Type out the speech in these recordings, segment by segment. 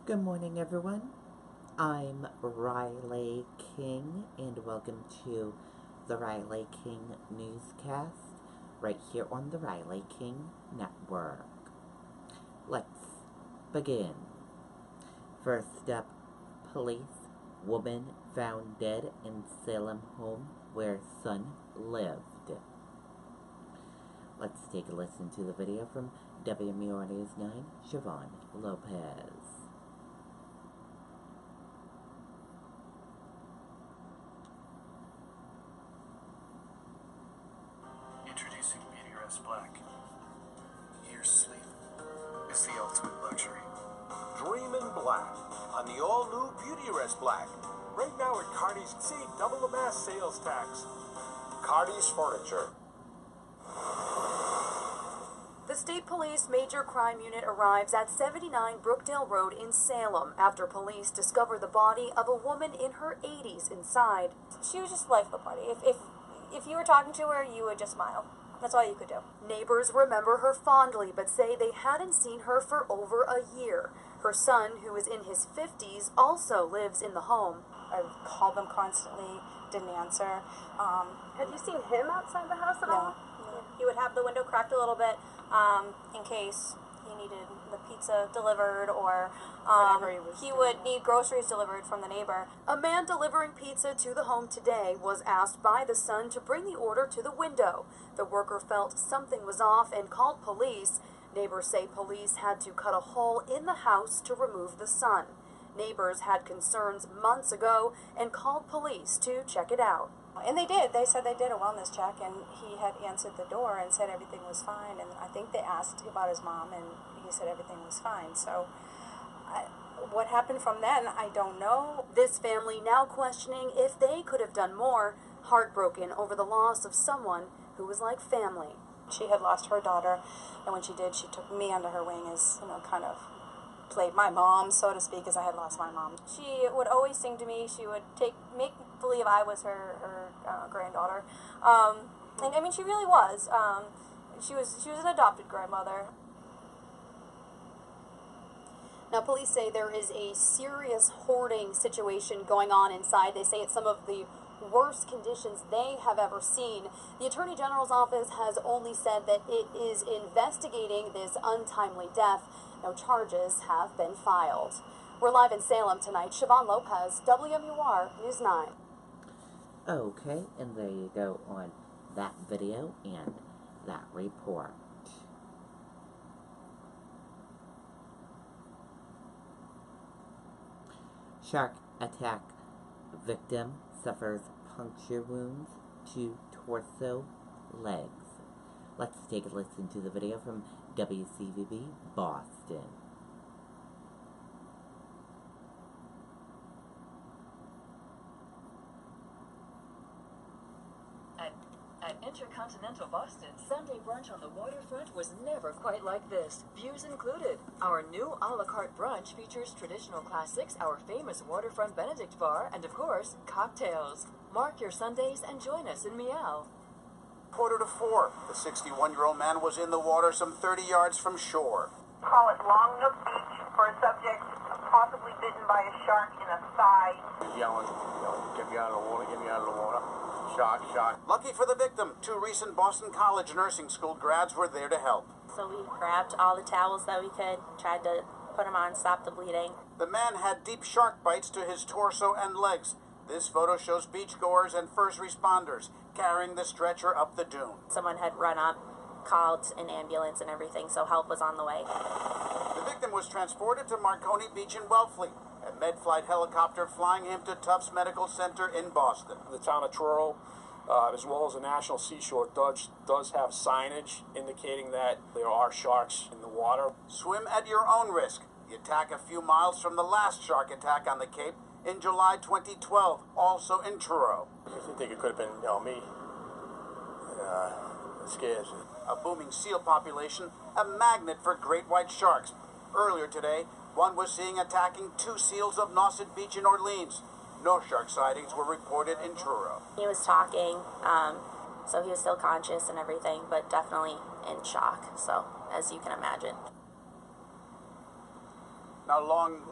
Good morning, everyone. I'm Riley King, and welcome to the Riley King Newscast right here on the Riley King Network. Let's begin. First up, police: woman found dead in Salem home where son lived. Let's take a listen to the video from WMUR News 9, Siobhan Lopez. Introducing WMUR Black. Your sleep is the ultimate luxury. Dream in black on the all-new Beauty Rest Black. Right now at Cardi's, save double the mass sales tax. Cardi's Furniture. The State Police Major Crime Unit arrives at 79 Brookdale Road in Salem after police discover the body of a woman in her 80s inside. She was just life of the party. If you were talking to her, you would just smile. That's all you could do. Neighbors remember her fondly, but say they hadn't seen her for over a year. Her son, who is in his 50s, also lives in the home. I called them constantly, didn't answer. Have you seen him outside the house at all? No. He would have the window cracked a little bit in case he needed the pizza delivered or he would need groceries delivered from the neighbor. A man delivering pizza to the home today was asked by the son to bring the order to the window. The worker felt something was off and called police. Neighbors say police had to cut a hole in the house to remove the son. Neighbors had concerns months ago and called police to check it out. And they did. They said they did a wellness check, and he had answered the door and said everything was fine. And I think they asked about his mom, and he said everything was fine. So what happened from then, I don't know. This family now questioning if they could have done more, heartbroken over the loss of someone who was like family. She had lost her daughter, and when she did, she took me under her wing as, kind of played my mom, so to speak, as I had lost my mom. She would always sing to me. She would make believe I was her granddaughter. And I mean, she really was. She was an adopted grandmother. Now, police say there is a serious hoarding situation going on inside. They say it's some of the worst conditions they have ever seen. The Attorney General's office has only said that it is investigating this untimely death. No charges have been filed. We're live in Salem tonight. Siobhan Lopez, WMUR News 9. Okay, and there you go on that video and that report. Shark attack victim suffers puncture wounds to torso, legs. Let's take a listen to the video from WCVB Boston. At Intercontinental Boston, Sunday brunch on the waterfront was never quite like this. Views included. Our new a la carte brunch features traditional classics, our famous waterfront Benedict bar, and of course, cocktails. Mark your Sundays and join us in Meow. 3:45. The 61-year-old man was in the water some 30 yards from shore. Call it Long Nook Beach for a subject possibly bitten by a shark in a thigh. Yelling, get me out of the water, get me out of the water. Shark, shark. Lucky for the victim, 2 recent Boston College nursing school grads were there to help. So we grabbed all the towels that we could, tried to put them on, stop the bleeding. The man had deep shark bites to his torso and legs. This photo shows beachgoers and first responders carrying the stretcher up the dune. Someone had run up, called an ambulance and everything, so help was on the way. The victim was transported to Marconi Beach in Wellfleet. A med-flight helicopter flying him to Tufts Medical Center in Boston. The town of Truro, as well as the National Seashore, does have signage indicating that there are sharks in the water. Swim at your own risk. The attack a few miles from the last shark attack on the Cape in July 2012, also in Truro. I think it could have been, me. It scares me. A booming seal population, a magnet for great white sharks. Earlier today, one was seen attacking 2 seals of Nauset Beach in Orleans. No shark sightings were reported in Truro. He was talking, so he was still conscious and everything, but definitely in shock, so as you can imagine. Now, Long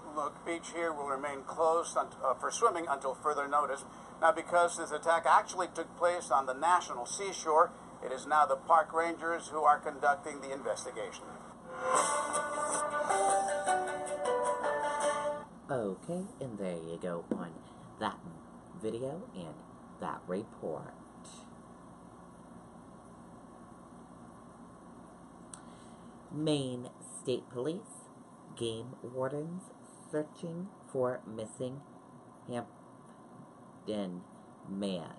Beach here will remain closed for swimming until further notice. Now, because this attack actually took place on the national seashore, it is now the park rangers who are conducting the investigation. Okay, and there you go on that video and that report. Maine State Police, game wardens searching for missing Hampton man.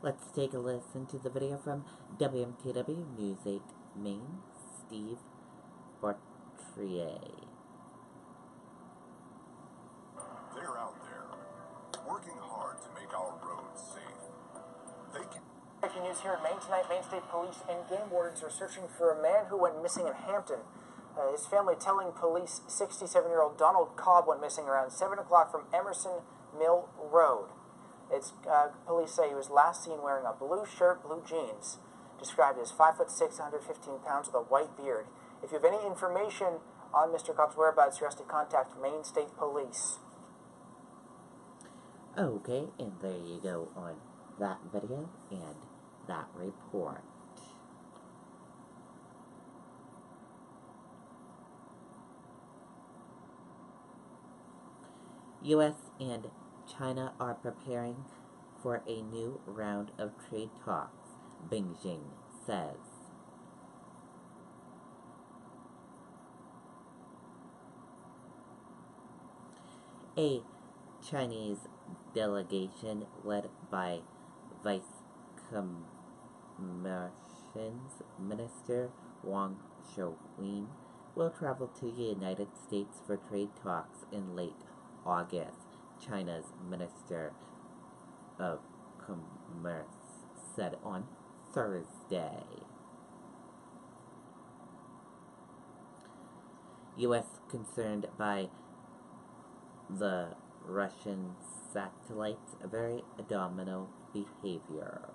Let's take a listen to the video from WMTW News 8 Maine, Steve Bartrier. They're out there, working hard to make our roads safe. They can... Breaking news here in Maine tonight. Maine State Police and game wardens are searching for a man who went missing in Hampton. His family telling police 67-year-old Donald Cobb went missing around 7 o'clock from Emerson Mill Road. Police say he was last seen wearing a blue shirt, blue jeans, described as 5'6", 115 pounds with a white beard. If you have any information on Mr. Cobb's whereabouts, you're asked to contact Maine State Police. Okay, and there you go on that video and that report. U.S. and China are preparing for a new round of trade talks, Beijing says. A Chinese delegation led by Vice Commerce Minister Wang Shouwen will travel to the United States for trade talks in late August, China's Minister of Commerce said on Thursday. U.S. concerned by the Russian satellites' very abdominal behavior.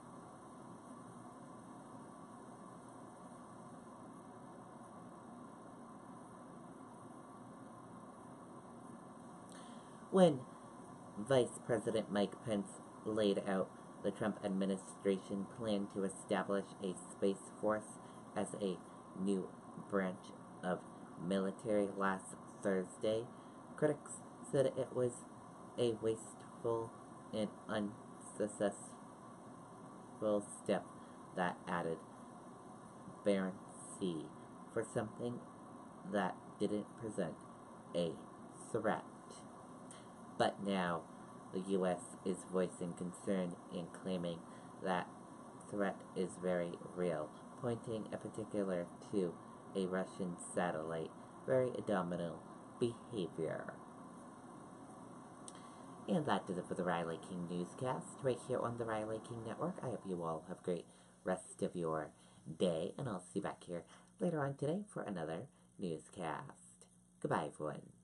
When Vice President Mike Pence laid out the Trump administration plan to establish a space force as a new branch of military last Thursday, critics said it was a wasteful and unsuccessful step that added Barents Sea for something that didn't present a threat. But now the U.S. is voicing concern and claiming that threat is very real, pointing in particular to a Russian satellite, very abdominal behavior. And that does it for the Riley King Newscast, right here on the Riley King Network. I hope you all have a great rest of your day, and I'll see you back here later on today for another newscast. Goodbye, everyone.